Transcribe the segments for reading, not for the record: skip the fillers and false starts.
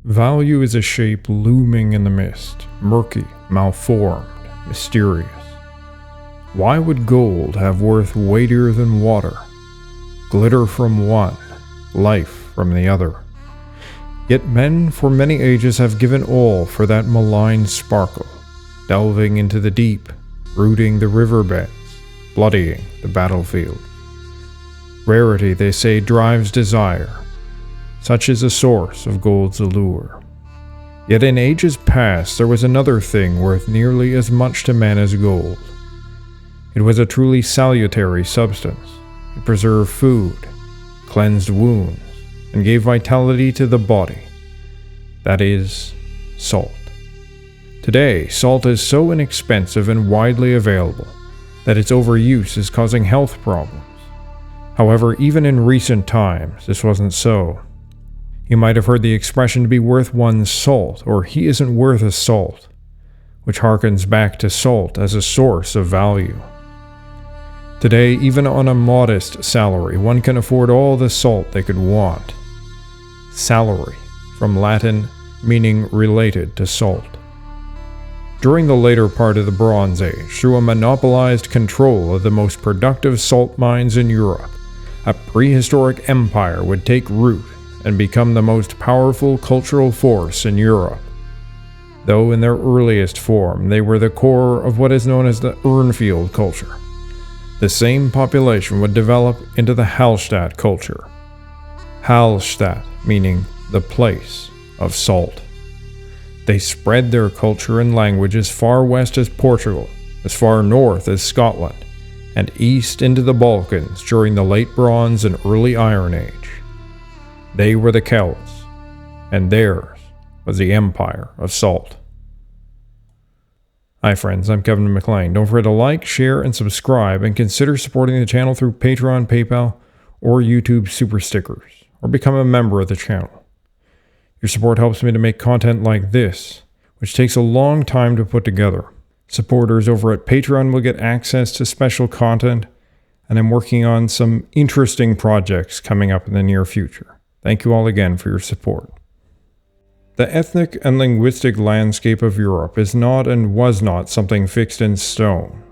Value is a shape looming in the mist, murky, malformed, mysterious. Why would gold have worth weightier than water? Glitter from one, life from the other. Yet men for many ages have given all for that malign sparkle, delving into the deep, rooting the riverbeds, bloodying the battlefield. Rarity, they say, drives desire. Such is the source of gold's allure. Yet in ages past there was another thing worth nearly as much to man as gold. It was a truly salutary substance. It preserved food, cleansed wounds, and gave vitality to the body. That is, salt. Today, salt is so inexpensive and widely available that its overuse is causing health problems. However, even in recent times, this wasn't so. You might have heard the expression to be worth one's salt, or he isn't worth a salt, which harkens back to salt as a source of value. Today, even on a modest salary, one can afford all the salt they could want. Salary, from Latin meaning related to salt. During the later part of the Bronze Age, through a monopolized control of the most productive salt mines in Europe, a prehistoric empire would take root and become the most powerful cultural force in Europe. Though in their earliest form, they were the core of what is known as the Urnfield culture. The same population would develop into the Hallstatt culture. Hallstatt meaning the place of salt. They spread their culture and language as far west as Portugal, as far north as Scotland, and east into the Balkans during the Late Bronze and Early Iron Age. They were the Celts, and theirs was the Empire of Salt. Hi friends, I'm Kevin McLean. Don't forget to like, share, and subscribe, and consider supporting the channel through Patreon, PayPal, or YouTube Super Stickers, or become a member of the channel. Your support helps me to make content like this, which takes a long time to put together. Supporters over at Patreon will get access to special content, and I'm working on some interesting projects coming up in the near future. Thank you all again for your support. The ethnic and linguistic landscape of Europe is not and was not something fixed in stone.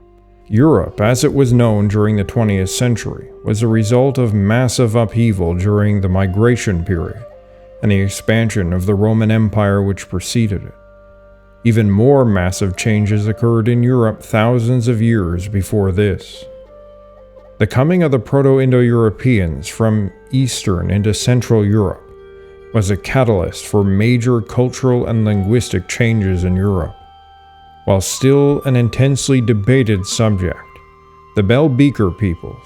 Europe, as it was known during the 20th century, was a result of massive upheaval during the migration period and the expansion of the Roman Empire which preceded it. Even more massive changes occurred in Europe thousands of years before this. The coming of the Proto-Indo-Europeans from Eastern into Central Europe was a catalyst for major cultural and linguistic changes in Europe. While still an intensely debated subject, the Beaker peoples,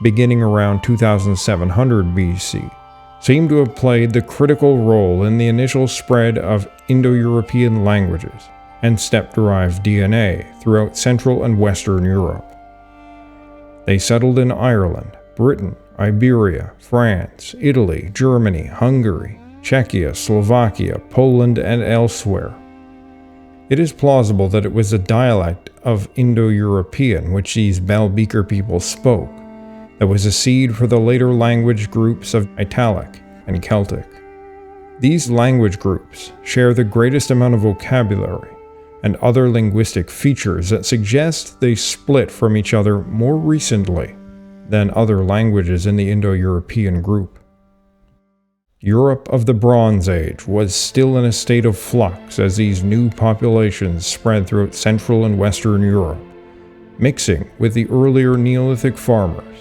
beginning around 2700 BC, seem to have played the critical role in the initial spread of Indo-European languages and steppe-derived DNA throughout Central and Western Europe. They settled in Ireland, Britain, Iberia, France, Italy, Germany, Hungary, Czechia, Slovakia, Poland, and elsewhere. It is plausible that it was a dialect of Indo-European which these Beaker people spoke that was a seed for the later language groups of Italic and Celtic. These language groups share the greatest amount of vocabulary and other linguistic features that suggest they split from each other more recently than other languages in the Indo-European group. Europe of the Bronze Age was still in a state of flux as these new populations spread throughout Central and Western Europe, mixing with the earlier Neolithic farmers.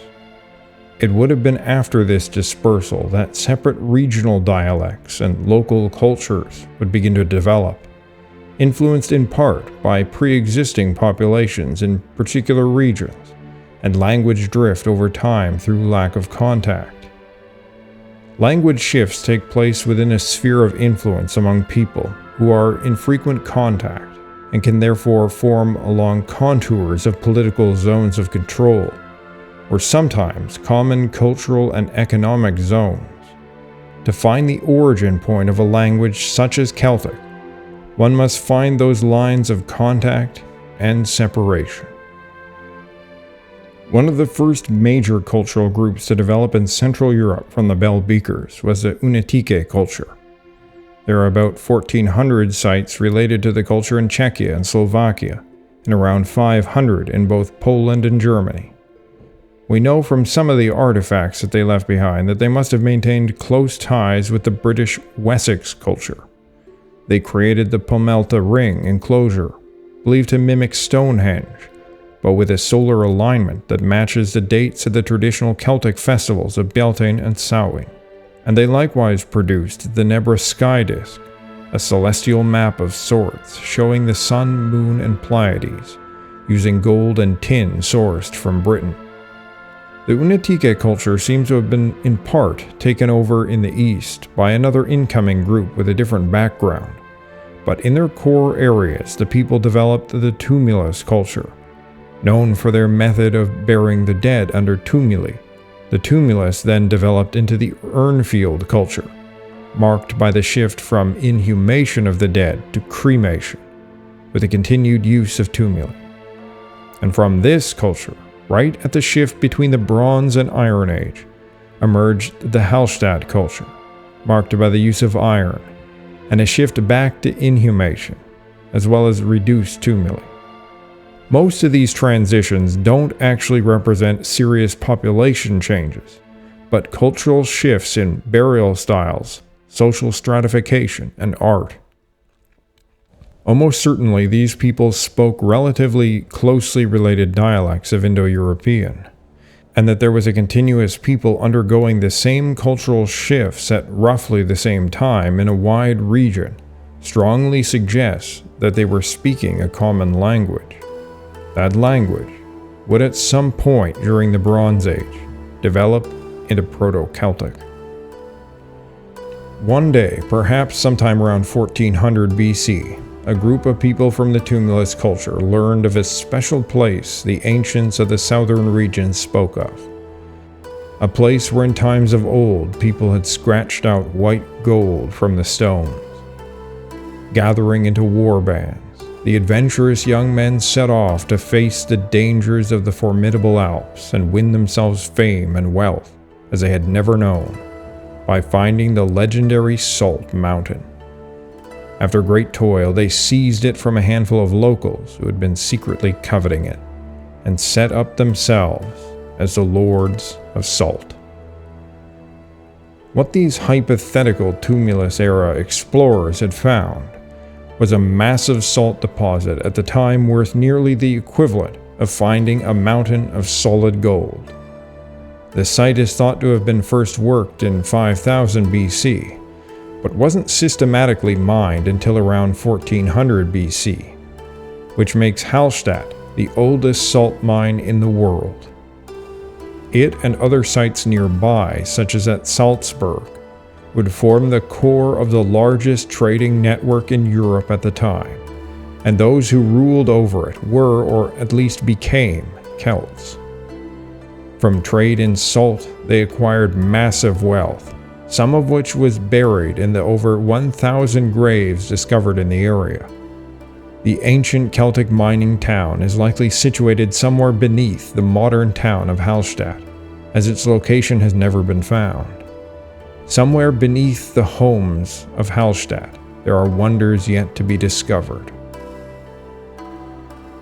It would have been after this dispersal that separate regional dialects and local cultures would begin to develop, influenced in part by pre-existing populations in particular regions, and language drift over time through lack of contact. Language shifts take place within a sphere of influence among people who are in frequent contact and can therefore form along contours of political zones of control, or sometimes common cultural and economic zones. To find the origin point of a language such as Celtic, one must find those lines of contact and separation. One of the first major cultural groups to develop in Central Europe from the Beakers was the Unitique culture. There are about 1,400 sites related to the culture in Czechia and Slovakia, and around 500 in both Poland and Germany. We know from some of the artifacts that they left behind that they must have maintained close ties with the British Wessex culture. They created the Pomelta ring enclosure, believed to mimic Stonehenge, but with a solar alignment that matches the dates of the traditional Celtic festivals of Beltane and Samhain. And they likewise produced the Nebra sky disk, a celestial map of sorts showing the sun, moon, and Pleiades, using gold and tin sourced from Britain. The Unitique culture seems to have been, in part, taken over in the east by another incoming group with a different background. But in their core areas, the people developed the tumulus culture, known for their method of burying the dead under tumuli. The tumulus then developed into the Urnfield culture, marked by the shift from inhumation of the dead to cremation, with the continued use of tumuli. And from this culture, right at the shift between the Bronze and Iron Age, emerged the Hallstatt culture, marked by the use of iron, and a shift back to inhumation, as well as reduced tumuli. Most of these transitions don't actually represent serious population changes, but cultural shifts in burial styles, social stratification, and art. Almost certainly, these people spoke relatively closely related dialects of Indo-European, and that there was a continuous people undergoing the same cultural shifts at roughly the same time in a wide region strongly suggests that they were speaking a common language. That language would at some point during the Bronze Age develop into Proto-Celtic. One day, perhaps sometime around 1400 BC, a group of people from the tumulus culture learned of a special place the ancients of the southern region spoke of. A place where in times of old people had scratched out white gold from the stones. Gathering into war bands, the adventurous young men set off to face the dangers of the formidable Alps and win themselves fame and wealth as they had never known, by finding the legendary Salt Mountain. After great toil, they seized it from a handful of locals who had been secretly coveting it, and set up themselves as the Lords of Salt. What these hypothetical tumulus-era explorers had found was a massive salt deposit at the time worth nearly the equivalent of finding a mountain of solid gold. The site is thought to have been first worked in 5000 BC, but wasn't systematically mined until around 1400 BC, which makes Hallstatt the oldest salt mine in the world. It and other sites nearby, such as at Salzburg, would form the core of the largest trading network in Europe at the time, and those who ruled over it were, or at least became, Celts. From trade in salt, they acquired massive wealth, some of which was buried in the over 1,000 graves discovered in the area. The ancient Celtic mining town is likely situated somewhere beneath the modern town of Hallstatt, as its location has never been found. Somewhere beneath the homes of Hallstatt, there are wonders yet to be discovered.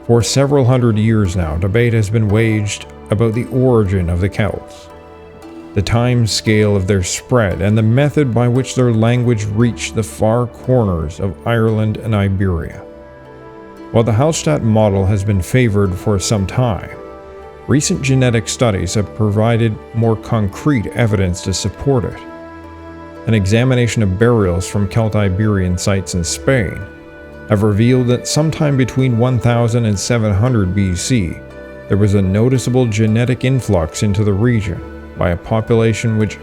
For several hundred years now, debate has been waged about the origin of the Celts, the time scale of their spread, and the method by which their language reached the far corners of Ireland and Iberia. While the Hallstatt model has been favored for some time, recent genetic studies have provided more concrete evidence to support it. An examination of burials from Celt-Iberian sites in Spain have revealed that sometime between 1000 and 700 BC, there was a noticeable genetic influx into the region by a population which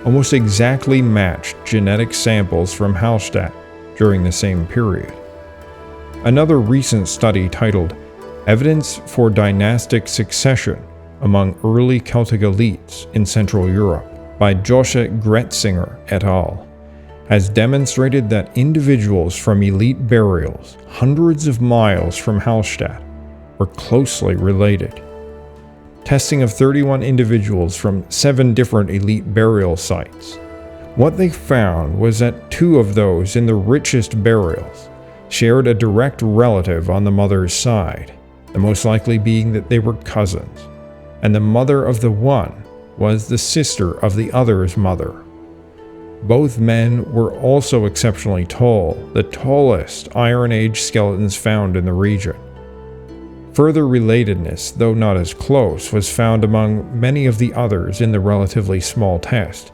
almost exactly matched genetic samples from Hallstatt during the same period. Another recent study titled Evidence for Dynastic Succession Among Early Celtic Elites in Central Europe by Joscha Gretzinger et al. Has demonstrated that individuals from elite burials hundreds of miles from Hallstatt were closely related. Testing of 31 individuals from 7 different elite burial sites What they found was that 2 of those in the richest burials shared a direct relative on the mother's side, the most likely being that they were cousins, and the mother of the one was the sister of the other's mother. Both men were also exceptionally tall, the tallest Iron Age skeletons found in the region. Further relatedness, though not as close, was found among many of the others in the relatively small test,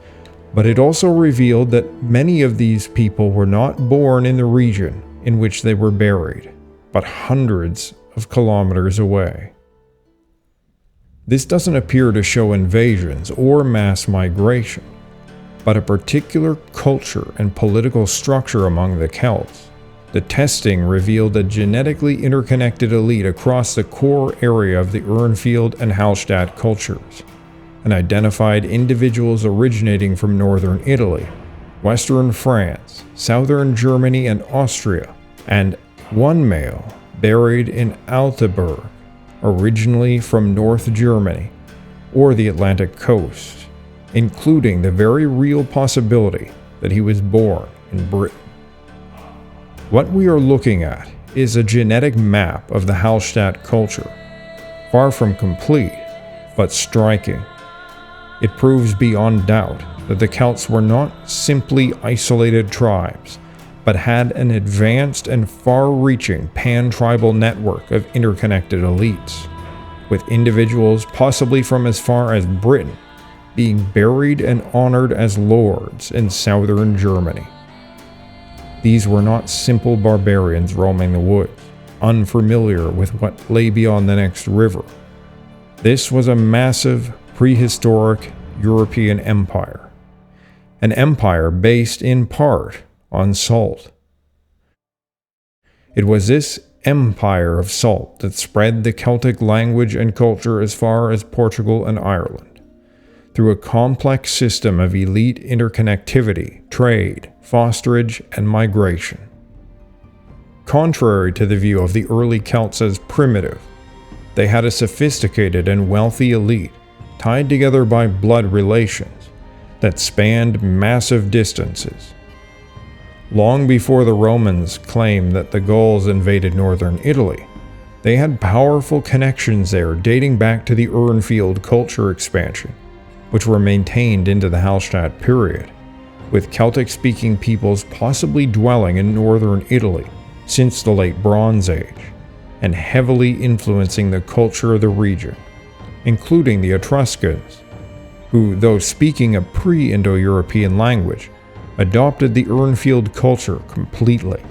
but it also revealed that many of these people were not born in the region in which they were buried, but hundreds of kilometers away. This doesn't appear to show invasions or mass migration, but a particular culture and political structure among the Celts. The testing revealed a genetically interconnected elite across the core area of the Urnfield and Hallstatt cultures, and identified individuals originating from northern Italy, western France, southern Germany and Austria, and one male buried in Altenburg, originally from North Germany or the Atlantic coast, including the very real possibility that he was born in Britain. What we are looking at is a genetic map of the Hallstatt culture, far from complete, but striking. It proves beyond doubt that the Celts were not simply isolated tribes, but had an advanced and far-reaching pan-tribal network of interconnected elites, with individuals possibly from as far as Britain being buried and honored as lords in southern Germany. These were not simple barbarians roaming the woods, unfamiliar with what lay beyond the next river. This was a massive, prehistoric European empire, an empire based in part on salt. It was this empire of salt that spread the Celtic language and culture as far as Portugal and Ireland, through a complex system of elite interconnectivity, trade, fosterage, and migration. Contrary to the view of the early Celts as primitive, they had a sophisticated and wealthy elite tied together by blood relations that spanned massive distances. Long before the Romans claimed that the Gauls invaded northern Italy, they had powerful connections there dating back to the Urnfield culture expansion, which were maintained into the Hallstatt period, with Celtic-speaking peoples possibly dwelling in northern Italy since the late Bronze Age, and heavily influencing the culture of the region, including the Etruscans, who, though speaking a pre-Indo-European language, adopted the Urnfield culture completely.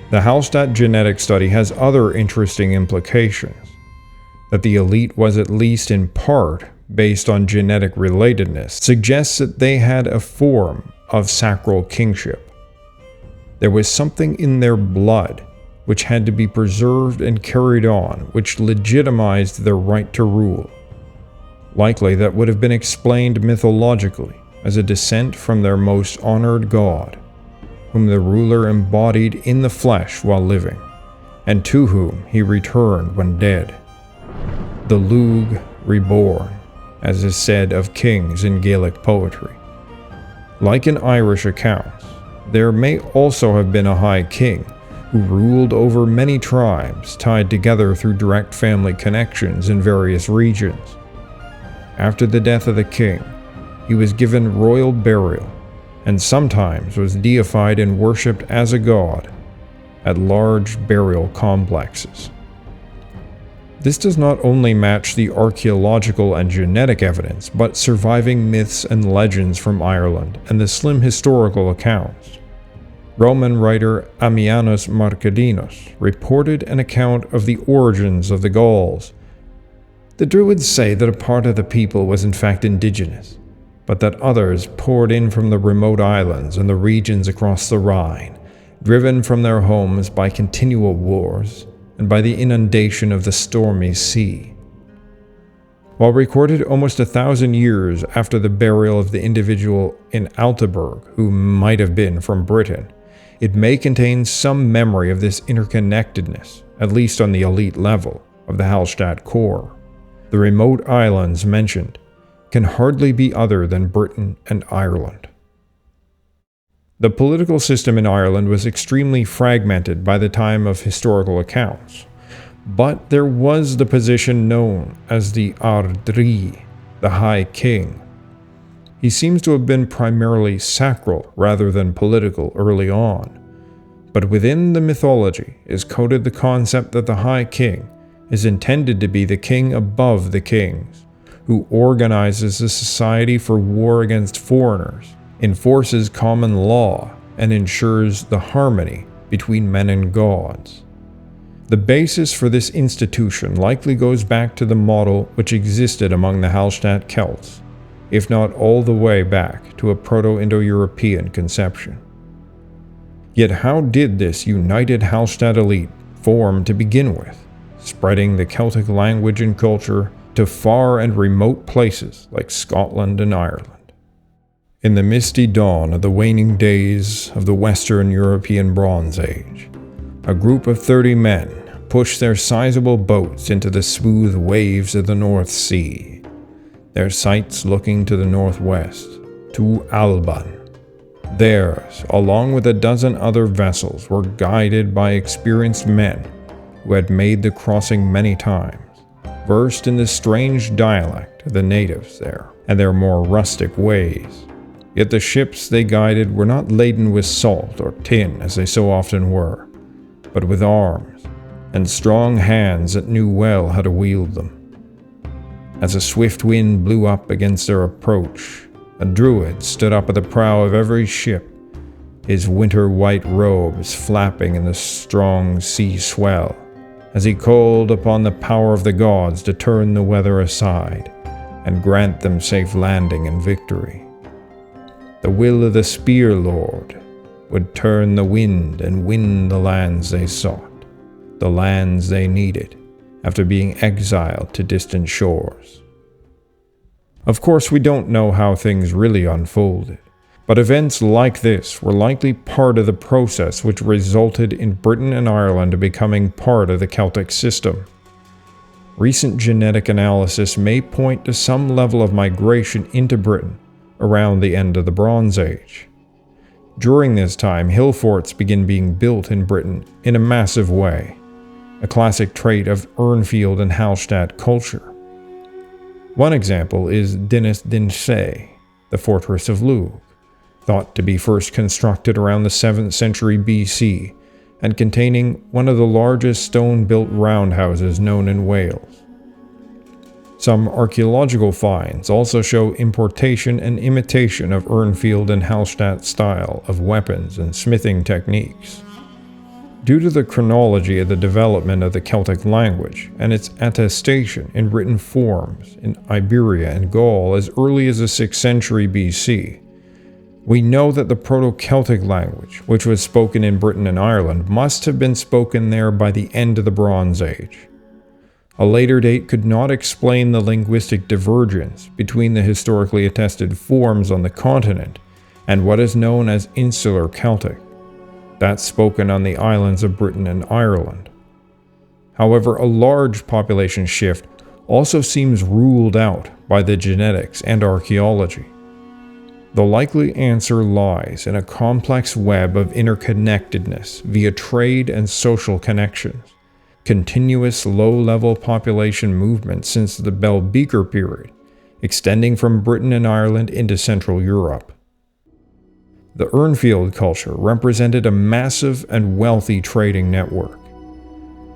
The Hallstatt genetic study has other interesting implications. That the elite was at least in part based on genetic relatedness suggests that they had a form of sacral kingship. There was something in their blood which had to be preserved and carried on, which legitimized their right to rule. Likely that would have been explained mythologically as a descent from their most honored god, whom the ruler embodied in the flesh while living, and to whom he returned when dead. The Lug reborn, as is said of kings in Gaelic poetry. Like in Irish accounts, there may also have been a high king who ruled over many tribes tied together through direct family connections in various regions. After the death of the king, he was given royal burial, and sometimes was deified and worshipped as a god at large burial complexes. This does not only match the archaeological and genetic evidence, but surviving myths and legends from Ireland and the slim historical accounts. Roman writer Ammianus Marcellinus reported an account of the origins of the Gauls. The Druids say that a part of the people was in fact indigenous, but that others poured in from the remote islands and the regions across the Rhine, driven from their homes by continual wars and by the inundation of the stormy sea. While recorded almost 1,000 years after the burial of the individual in Altenburg, who might have been from Britain, it may contain some memory of this interconnectedness, at least on the elite level, of the Hallstatt core. The remote islands mentioned can hardly be other than Britain and Ireland. The political system in Ireland was extremely fragmented by the time of historical accounts, but there was the position known as the Ardrí, the High King. He seems to have been primarily sacral rather than political early on, but within the mythology is coded the concept that the High King is intended to be the king above the kings, who organizes a society for war against foreigners, enforces common law, and ensures the harmony between men and gods. The basis for this institution likely goes back to the model which existed among the Hallstatt Celts, if not all the way back to a Proto-Indo-European conception. Yet how did this united Hallstatt elite form to begin with, spreading the Celtic language and culture to far and remote places like Scotland and Ireland? In the misty dawn of the waning days of the Western European Bronze Age, a group of 30 men pushed their sizable boats into the smooth waves of the North Sea, their sights looking to the northwest, to Alban. Theirs, along with a dozen other vessels, were guided by experienced men who had made the crossing many times, versed in the strange dialect of the natives there and their more rustic ways. Yet the ships they guided were not laden with salt or tin as they so often were, but with arms and strong hands that knew well how to wield them. As a swift wind blew up against their approach, a druid stood up at the prow of every ship, his winter-white robes flapping in the strong sea swell, as he called upon the power of the gods to turn the weather aside and grant them safe landing and victory. The will of the Spear Lord would turn the wind and win the lands they sought, the lands they needed, after being exiled to distant shores. Of course, we don't know how things really unfolded, but events like this were likely part of the process which resulted in Britain and Ireland becoming part of the Celtic system. Recent genetic analysis may point to some level of migration into Britain around the end of the Bronze Age. During this time, hill forts begin being built in Britain in a massive way, a classic trait of Urnfield and Hallstatt culture. One example is Dinas Dinse, the fortress of Lugh, thought to be first constructed around the 7th century BC and containing one of the largest stone-built roundhouses known in Wales. Some archaeological finds also show importation and imitation of Urnfield and Hallstatt style of weapons and smithing techniques. Due to the chronology of the development of the Celtic language and its attestation in written forms in Iberia and Gaul as early as the 6th century BC, we know that the Proto-Celtic language, which was spoken in Britain and Ireland, must have been spoken there by the end of the Bronze Age. A later date could not explain the linguistic divergence between the historically attested forms on the continent and what is known as Insular Celtic, that's spoken on the islands of Britain and Ireland. However, a large population shift also seems ruled out by the genetics and archaeology. The likely answer lies in a complex web of interconnectedness via trade and social connections, continuous low-level population movement since the Bell Beaker period, extending from Britain and Ireland into Central Europe. The Urnfield culture represented a massive and wealthy trading network.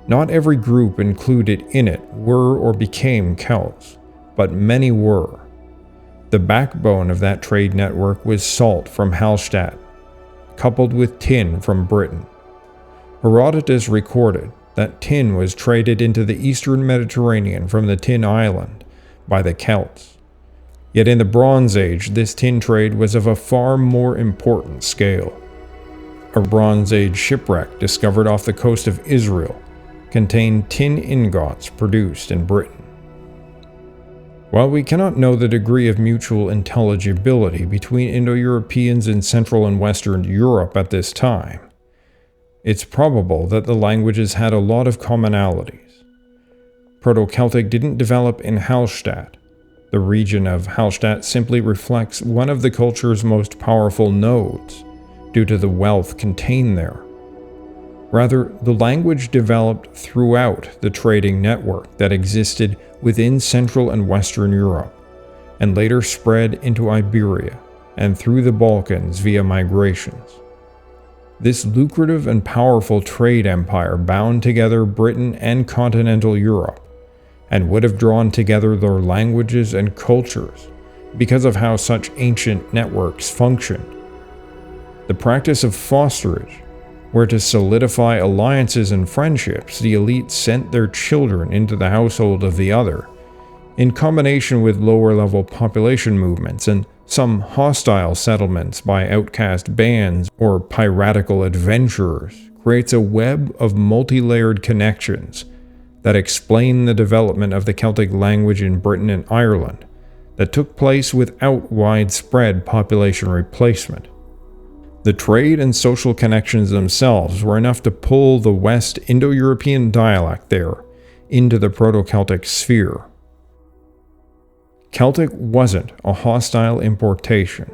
Not every group included in it were or became Celts, but many were. The backbone of that trade network was salt from Hallstatt, coupled with tin from Britain. Herodotus recorded that tin was traded into the eastern Mediterranean from the Tin Island by the Celts. Yet in the Bronze Age, this tin trade was of a far more important scale. A Bronze Age shipwreck discovered off the coast of Israel contained tin ingots produced in Britain. While we cannot know the degree of mutual intelligibility between Indo-Europeans in Central and Western Europe at this time, it's probable that the languages had a lot of commonalities. Proto-Celtic didn't develop in Hallstatt. The region of Hallstatt simply reflects one of the culture's most powerful nodes, due to the wealth contained there. Rather, the language developed throughout the trading network that existed within Central and Western Europe, and later spread into Iberia and through the Balkans via migrations. This lucrative and powerful trade empire bound together Britain and continental Europe, and would have drawn together their languages and cultures because of how such ancient networks functioned. The practice of fosterage, where to solidify alliances and friendships, the elite sent their children into the household of the other, in combination with lower-level population movements and some hostile settlements by outcast bands or piratical adventurers, creates a web of multi-layered connections that explain the development of the Celtic language in Britain and Ireland that took place without widespread population replacement. The trade and social connections themselves were enough to pull the West Indo-European dialect there into the Proto-Celtic sphere. Celtic wasn't a hostile importation,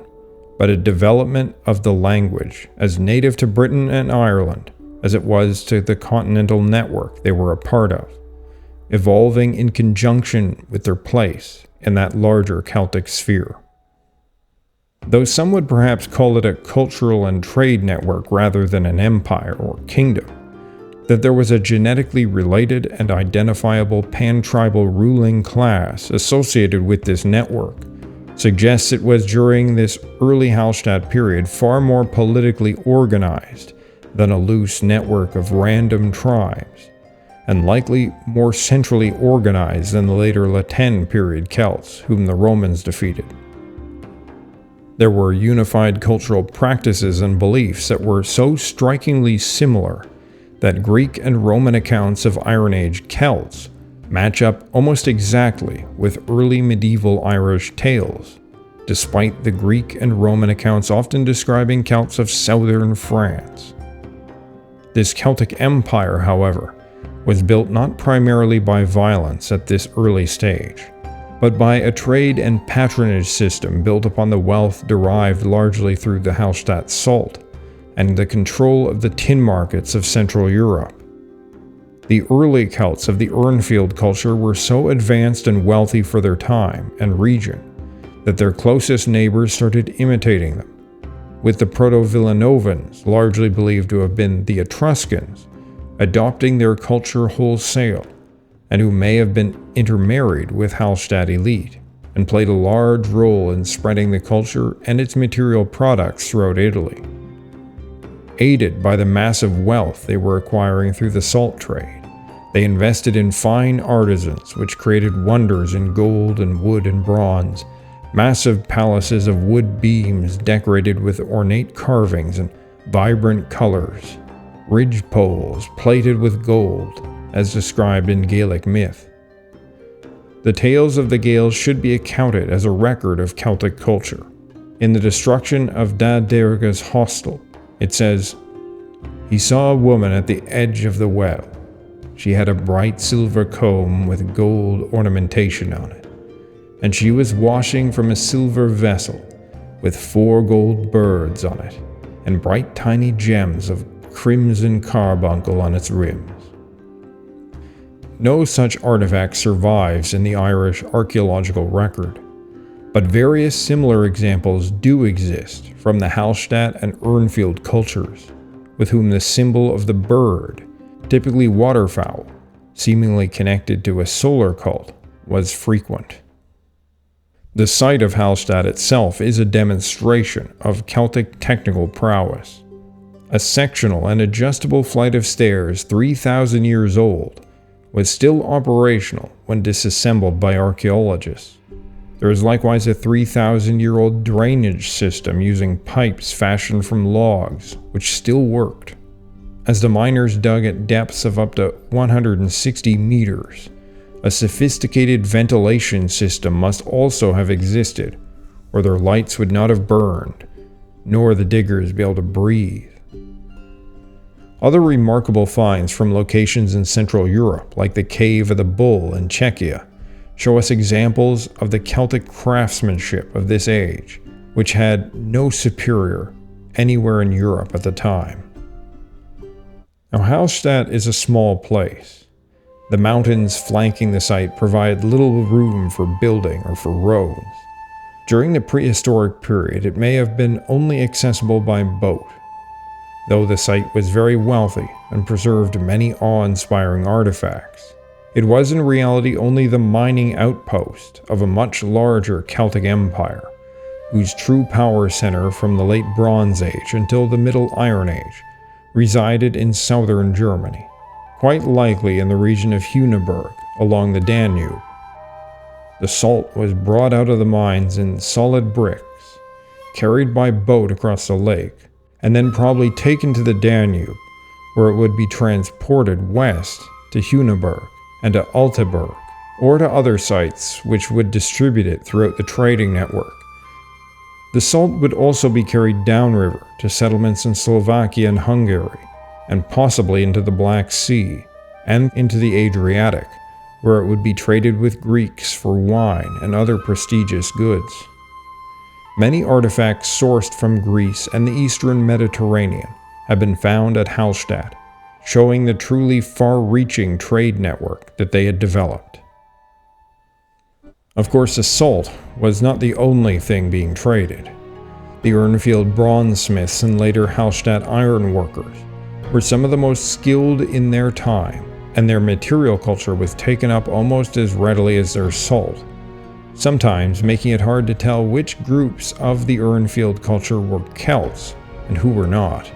but a development of the language as native to Britain and Ireland as it was to the continental network they were a part of, evolving in conjunction with their place in that larger Celtic sphere. Though some would perhaps call it a cultural and trade network rather than an empire or kingdom, that there was a genetically related and identifiable pan-tribal ruling class associated with this network suggests it was during this early Hallstatt period far more politically organized than a loose network of random tribes, and likely more centrally organized than the later Latin period Celts, whom the Romans defeated. There were unified cultural practices and beliefs that were so strikingly similar that Greek and Roman accounts of Iron Age Celts match up almost exactly with early medieval Irish tales, despite the Greek and Roman accounts often describing Celts of southern France. This Celtic empire, however, was built not primarily by violence at this early stage, but by a trade and patronage system built upon the wealth derived largely through the Hallstatt salt and the control of the tin markets of Central Europe. The early Celts of the Urnfield culture were so advanced and wealthy for their time and region that their closest neighbors started imitating them, with the Proto-Villanovans, largely believed to have been the Etruscans, adopting their culture wholesale, and who may have been intermarried with Hallstatt elite, and played a large role in spreading the culture and its material products throughout Italy. Aided by the massive wealth they were acquiring through the salt trade, they invested in fine artisans which created wonders in gold and wood and bronze, massive palaces of wood beams decorated with ornate carvings and vibrant colors, ridge poles plated with gold, as described in Gaelic myth. The tales of the Gaels should be accounted as a record of Celtic culture. In the destruction of Da Derga's hostel, it says, "He saw a woman at the edge of the well. She had a bright silver comb with gold ornamentation on it, and she was washing from a silver vessel with 4 gold birds on it, and bright tiny gems of crimson carbuncle on its rims." No such artifact survives in the Irish archaeological record, but various similar examples do exist from the Hallstatt and Urnfield cultures, with whom the symbol of the bird, typically waterfowl, seemingly connected to a solar cult, was frequent. The site of Hallstatt itself is a demonstration of Celtic technical prowess. A sectional and adjustable flight of stairs 3,000 years old was still operational when disassembled by archaeologists. There is likewise a 3,000-year-old drainage system using pipes fashioned from logs, which still worked. As the miners dug at depths of up to 160 meters, a sophisticated ventilation system must also have existed, or their lights would not have burned, nor the diggers be able to breathe. Other remarkable finds from locations in Central Europe, like the Cave of the Bull in Czechia, show us examples of the Celtic craftsmanship of this age, which had no superior anywhere in Europe at the time. Now, Hallstatt is a small place. The mountains flanking the site provide little room for building or for roads. During the prehistoric period, it may have been only accessible by boat. Though the site was very wealthy and preserved many awe-inspiring artifacts, it was in reality only the mining outpost of a much larger Celtic empire, whose true power center from the late Bronze Age until the Middle Iron Age resided in southern Germany, quite likely in the region of Huneberg along the Danube. The salt was brought out of the mines in solid bricks, carried by boat across the lake, and then probably taken to the Danube, where it would be transported west to Huneberg and to Altenburg, or to other sites which would distribute it throughout the trading network. The salt would also be carried downriver to settlements in Slovakia and Hungary, and possibly into the Black Sea and into the Adriatic, where it would be traded with Greeks for wine and other prestigious goods. Many artifacts sourced from Greece and the eastern Mediterranean have been found at Hallstatt, showing the truly far-reaching trade network that they had developed. Of course, the salt was not the only thing being traded. The Urnfield bronzesmiths and later Hallstatt ironworkers were some of the most skilled in their time, and their material culture was taken up almost as readily as their salt, sometimes making it hard to tell which groups of the Urnfield culture were Celts and who were not.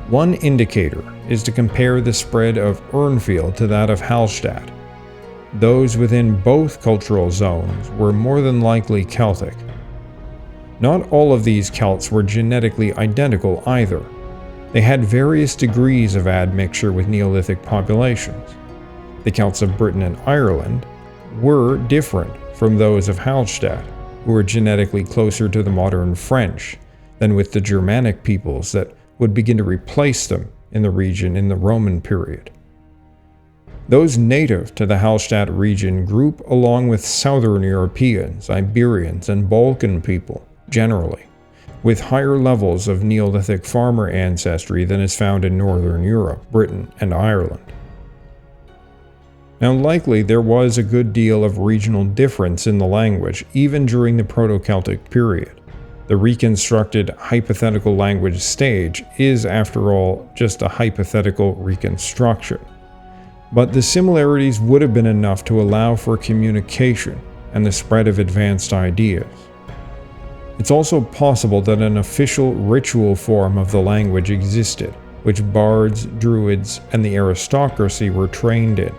One indicator is to compare the spread of Urnfield to that of Hallstatt. Those within both cultural zones were more than likely Celtic. Not all of these Celts were genetically identical either. They had various degrees of admixture with Neolithic populations. The Celts of Britain and Ireland were different from those of Hallstatt, who were genetically closer to the modern French than with the Germanic peoples that would begin to replace them in the region in the Roman period. Those native to the Hallstatt region group along with Southern Europeans, Iberians, and Balkan people generally, with higher levels of Neolithic farmer ancestry than is found in Northern Europe, Britain, and Ireland. Now, likely there was a good deal of regional difference in the language even during the Proto-Celtic period. The reconstructed hypothetical language stage is, after all, just a hypothetical reconstruction. But the similarities would have been enough to allow for communication and the spread of advanced ideas. It's also possible that an official ritual form of the language existed, which bards, druids, and the aristocracy were trained in,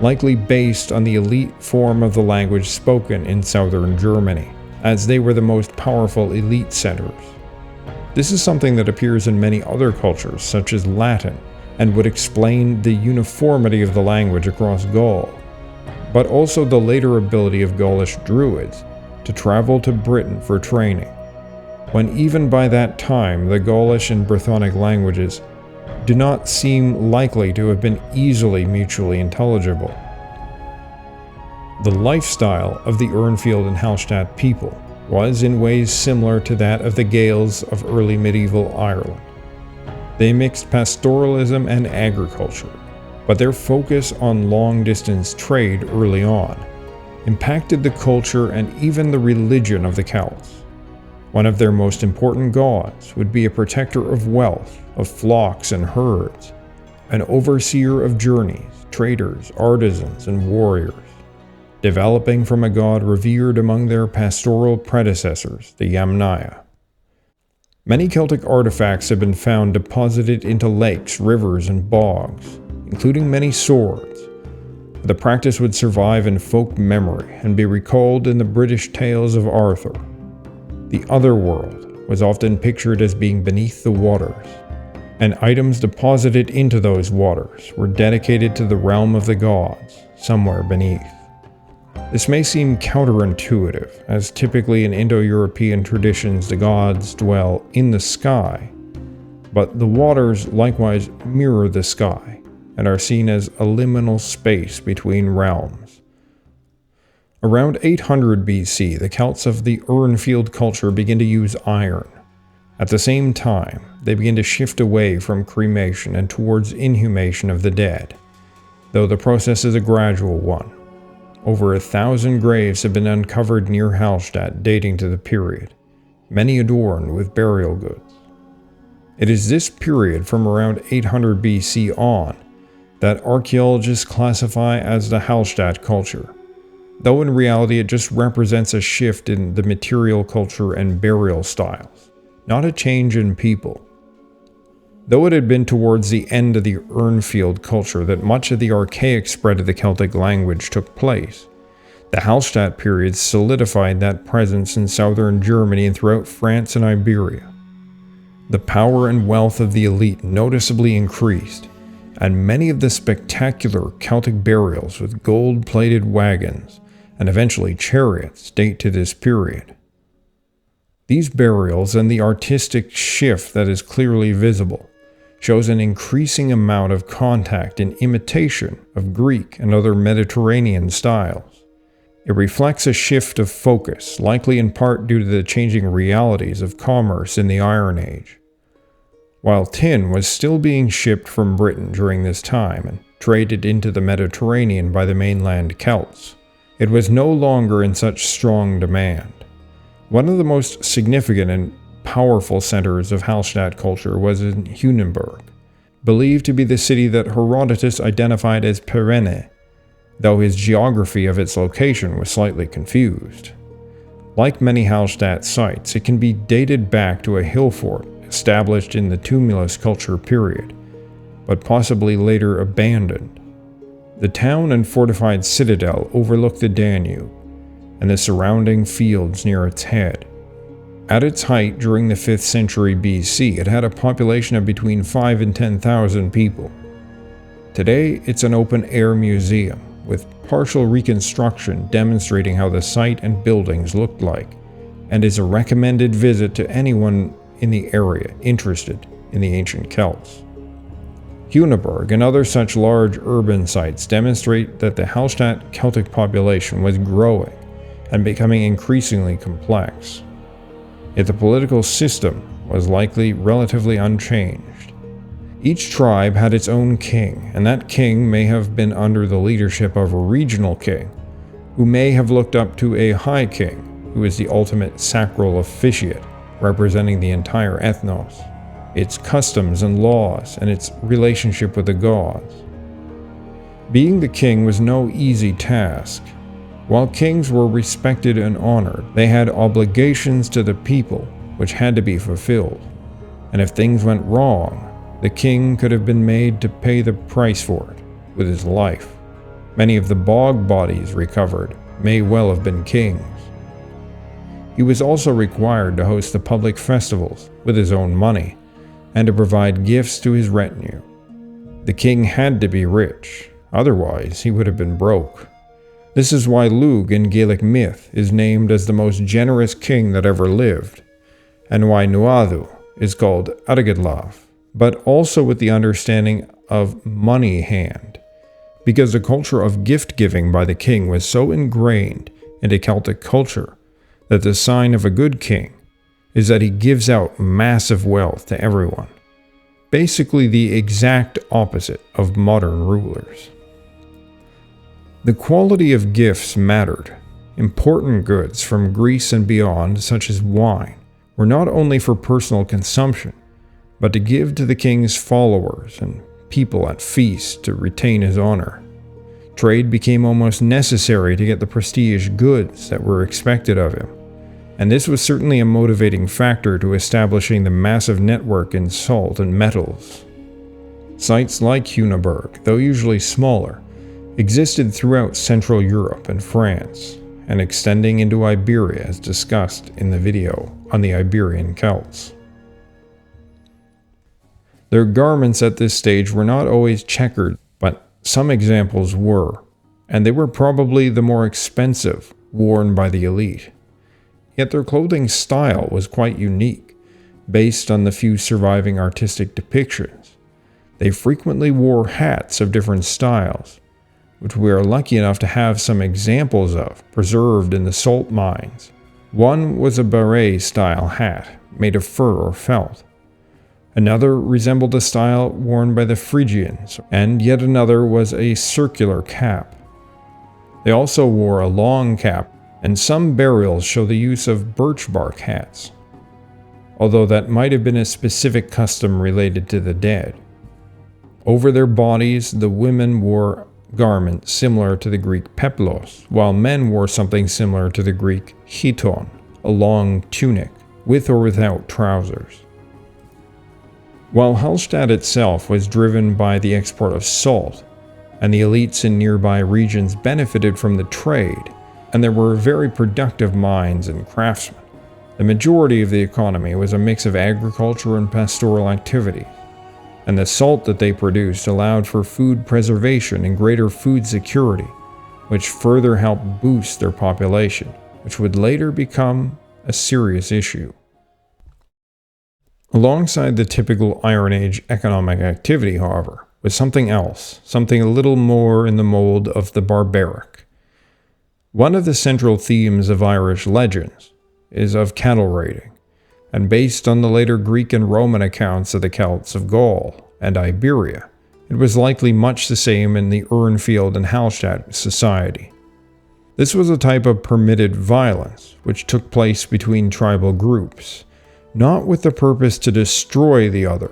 likely based on the elite form of the language spoken in southern Germany, as they were the most powerful elite centers. This is something that appears in many other cultures, such as Latin, and would explain the uniformity of the language across Gaul, but also the later ability of Gaulish druids to travel to Britain for training, when even by that time the Gaulish and Brythonic languages do not seem likely to have been easily mutually intelligible. The lifestyle of the Urnfield and Hallstatt people was in ways similar to that of the Gaels of early medieval Ireland. They mixed pastoralism and agriculture, but their focus on long-distance trade early on impacted the culture and even the religion of the Celts. One of their most important gods would be a protector of wealth, of flocks and herds, an overseer of journeys, traders, artisans, and warriors, developing from a god revered among their pastoral predecessors, the Yamnaya. Many Celtic artifacts have been found deposited into lakes, rivers, and bogs, including many swords. The practice would survive in folk memory and be recalled in the British tales of Arthur. The otherworld was often pictured as being beneath the waters, and items deposited into those waters were dedicated to the realm of the gods, somewhere beneath. This may seem counterintuitive, as typically in Indo-European traditions the gods dwell in the sky, but the waters likewise mirror the sky and are seen as a liminal space between realms. Around 800 BC, the Celts of the Urnfield culture begin to use iron, At the same time, they begin to shift away from cremation and towards inhumation of the dead, though the process is a gradual one. Over 1,000 graves have been uncovered near Hallstatt dating to the period, many adorned with burial goods. It is this period from around 800 BC on that archaeologists classify as the Hallstatt culture, though in reality it just represents a shift in the material culture and burial styles, not a change in people. Though it had been towards the end of the Urnfield culture that much of the archaic spread of the Celtic language took place, the Hallstatt period solidified that presence in southern Germany and throughout France and Iberia. The power and wealth of the elite noticeably increased, and many of the spectacular Celtic burials with gold-plated wagons and eventually chariots date to this period. These burials and the artistic shift that is clearly visible shows an increasing amount of contact and imitation of Greek and other Mediterranean styles. It reflects a shift of focus, likely in part due to the changing realities of commerce in the Iron Age. While tin was still being shipped from Britain during this time and traded into the Mediterranean by the mainland Celts, it was no longer in such strong demand. One of the most significant and powerful centers of Hallstatt culture was in Hunenburg, believed to be the city that Herodotus identified as Pyrene, though his geography of its location was slightly confused. Like many Hallstatt sites, it can be dated back to a hill fort established in the tumulus culture period, but possibly later abandoned. The town and fortified citadel overlook the Danube and the surrounding fields near its head. At its height during the 5th century BC, it had a population of between 5,000 and 10,000 people. Today, it's an open-air museum, with partial reconstruction demonstrating how the site and buildings looked like, and is a recommended visit to anyone in the area interested in the ancient Celts. Hunenburg and other such large urban sites demonstrate that the Hallstatt Celtic population was growing and becoming increasingly complex. Yet the political system was likely relatively unchanged. Each tribe had its own king, and that king may have been under the leadership of a regional king, who may have looked up to a high king, who is the ultimate sacral officiate, representing the entire ethnos, its customs and laws, and its relationship with the gods. Being the king was no easy task. While kings were respected and honored, they had obligations to the people which had to be fulfilled, and if things went wrong, the king could have been made to pay the price for it with his life. Many of the bog bodies recovered may well have been kings. He was also required to host the public festivals with his own money, and to provide gifts to his retinue. The king had to be rich, otherwise he would have been broke. This is why Lugh in Gaelic myth is named as the most generous king that ever lived, and why Nuadu is called Argidlav, but also with the understanding of money hand, because the culture of gift-giving by the king was so ingrained into Celtic culture that the sign of a good king is that he gives out massive wealth to everyone, basically the exact opposite of modern rulers. The quality of gifts mattered. Important goods from Greece and beyond, such as wine, were not only for personal consumption, but to give to the king's followers and people at feasts to retain his honor. Trade became almost necessary to get the prestige goods that were expected of him, and this was certainly a motivating factor to establishing the massive network in salt and metals. Sites like Hunenburg, though usually smaller, existed throughout Central Europe and France, and extending into Iberia as discussed in the video on the Iberian Celts. Their garments at this stage were not always checkered, but some examples were, and they were probably the more expensive, worn by the elite. Yet their clothing style was quite unique, based on the few surviving artistic depictions. They frequently wore hats of different styles, which we are lucky enough to have some examples of preserved in the salt mines, One was a beret-style hat made of fur or felt. Another resembled a style worn by the Phrygians, and yet another was a circular cap. They also wore a long cap, and some burials show the use of birch bark hats, although that might have been a specific custom related to the dead. Over their bodies, the women wore garments similar to the Greek peplos, while men wore something similar to the Greek chiton, a long tunic, with or without trousers. While Hallstatt itself was driven by the export of salt, and the elites in nearby regions benefited from the trade, and there were very productive mines and craftsmen, the majority of the economy was a mix of agriculture and pastoral activity, and the salt that they produced allowed for food preservation and greater food security, which further helped boost their population, which would later become a serious issue. Alongside the typical Iron Age economic activity, however, was something else, something a little more in the mold of the barbaric. One of the central themes of Irish legends is of cattle raiding, and based on the later Greek and Roman accounts of the Celts of Gaul and Iberia, it was likely much the same in the Urnfield and Hallstatt society. This was a type of permitted violence which took place between tribal groups, not with the purpose to destroy the other,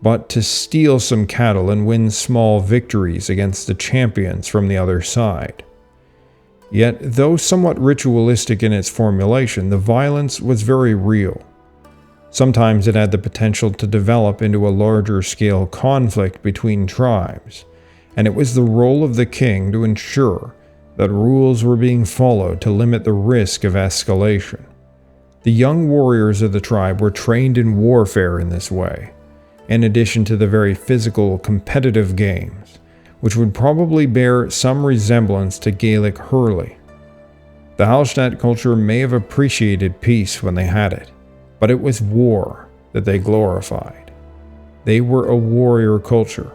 but to steal some cattle and win small victories against the champions from the other side. Yet, though somewhat ritualistic in its formulation, the violence was very real. Sometimes it had the potential to develop into a larger-scale conflict between tribes, and it was the role of the king to ensure that rules were being followed to limit the risk of escalation. The young warriors of the tribe were trained in warfare in this way, in addition to the very physical, competitive games, which would probably bear some resemblance to Gaelic hurley. The Hallstatt culture may have appreciated peace when they had it, but it was war that they glorified. They were a warrior culture,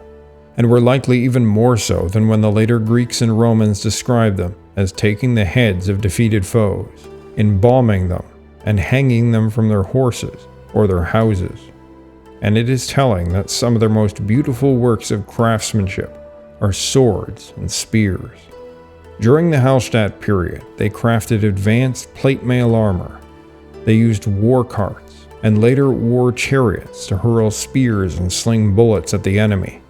and were likely even more so than when the later Greeks and Romans described them as taking the heads of defeated foes, embalming them, and hanging them from their horses or their houses. And it is telling that some of their most beautiful works of craftsmanship are swords and spears. During the Hallstatt period, they crafted advanced plate mail armor. They used war carts and later war chariots to hurl spears and sling bullets at the enemy,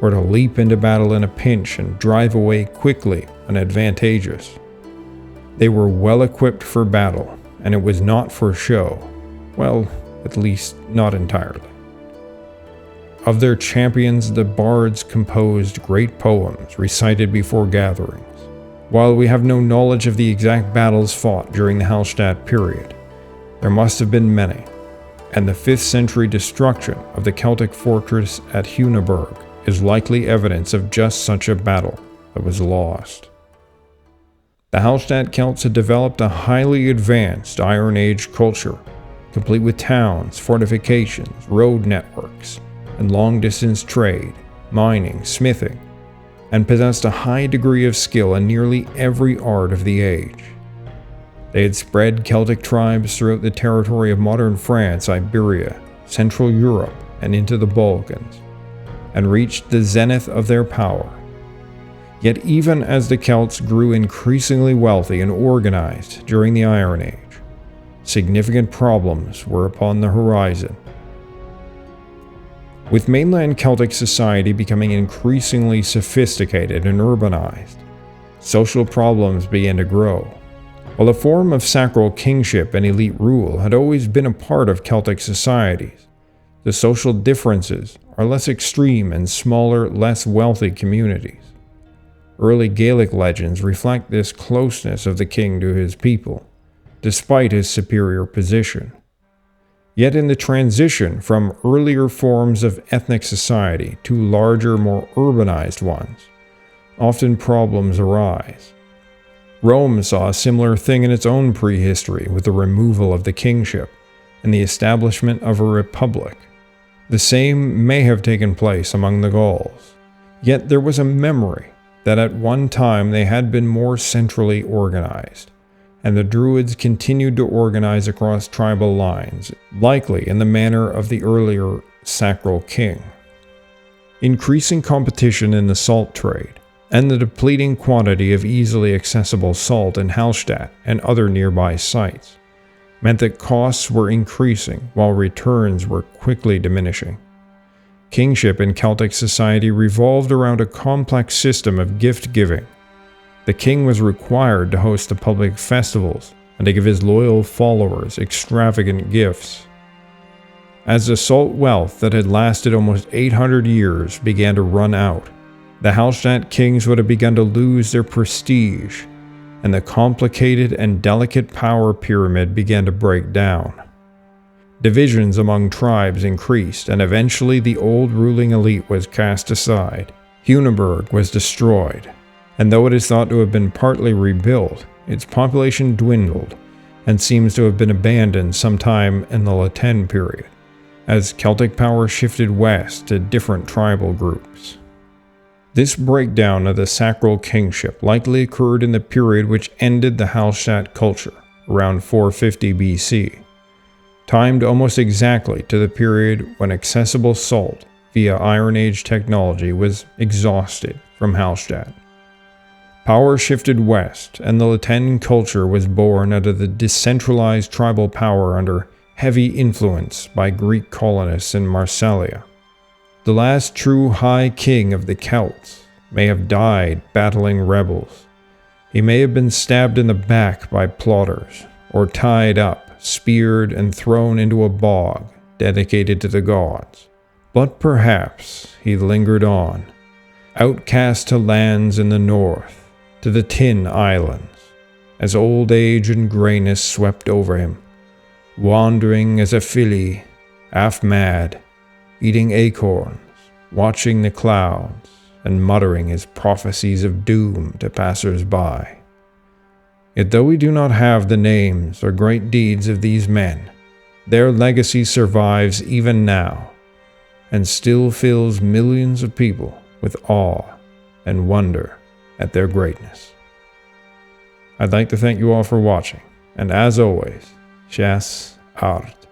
or to leap into battle in a pinch and drive away quickly and advantageous. They were well equipped for battle, and it was not for show. Well, at least not entirely. Of their champions, the bards composed great poems recited before gatherings. While we have no knowledge of the exact battles fought during the Hallstatt period, there must have been many, and the 5th century destruction of the Celtic fortress at Hunaberg is likely evidence of just such a battle that was lost. The Hallstatt Celts had developed a highly advanced Iron Age culture, complete with towns, fortifications, road networks, and long-distance trade, mining, smithing, and possessed a high degree of skill in nearly every art of the age. They had spread Celtic tribes throughout the territory of modern France, Iberia, Central Europe, and into the Balkans, and reached the zenith of their power. Yet even as the Celts grew increasingly wealthy and organized during the Iron Age, significant problems were upon the horizon. With mainland Celtic society becoming increasingly sophisticated and urbanized, social problems began to grow. While a form of sacral kingship and elite rule had always been a part of Celtic societies, the social differences are less extreme in smaller, less wealthy communities. Early Gaelic legends reflect this closeness of the king to his people, despite his superior position. Yet in the transition from earlier forms of ethnic society to larger, more urbanized ones, often problems arise. Rome saw a similar thing in its own prehistory with the removal of the kingship and the establishment of a republic. The same may have taken place among the Gauls, yet there was a memory that at one time they had been more centrally organized, and the Druids continued to organize across tribal lines, likely in the manner of the earlier Sacral king. Increasing competition in the salt trade, and the depleting quantity of easily accessible salt in Hallstatt and other nearby sites, meant that costs were increasing while returns were quickly diminishing. Kingship in Celtic society revolved around a complex system of gift-giving. The king was required to host the public festivals and to give his loyal followers extravagant gifts. As the salt wealth that had lasted almost 800 years began to run out, the Hallstatt kings would have begun to lose their prestige, and the complicated and delicate power pyramid began to break down. Divisions among tribes increased, and eventually the old ruling elite was cast aside. Huneberg was destroyed, and though it is thought to have been partly rebuilt, its population dwindled and seems to have been abandoned sometime in the La Tène period, as Celtic power shifted west to different tribal groups. This breakdown of the sacral kingship likely occurred in the period which ended the Hallstatt culture, around 450 BC, timed almost exactly to the period when accessible salt via Iron Age technology was exhausted from Hallstatt. Power shifted west, and the La Tène culture was born out of the decentralized tribal power under heavy influence by Greek colonists in Marselia. The last true high king of the Celts may have died battling rebels. He may have been stabbed in the back by plotters, or tied up, speared, and thrown into a bog dedicated to the gods. But perhaps he lingered on, outcast to lands in the north, to the Tin Islands, as old age and grayness swept over him, wandering as a filly, half mad, eating acorns, watching the clouds, and muttering his prophecies of doom to passers-by. Yet though we do not have the names or great deeds of these men, their legacy survives even now, and still fills millions of people with awe and wonder at their greatness. I'd like to thank you all for watching, and as always, Chas Art.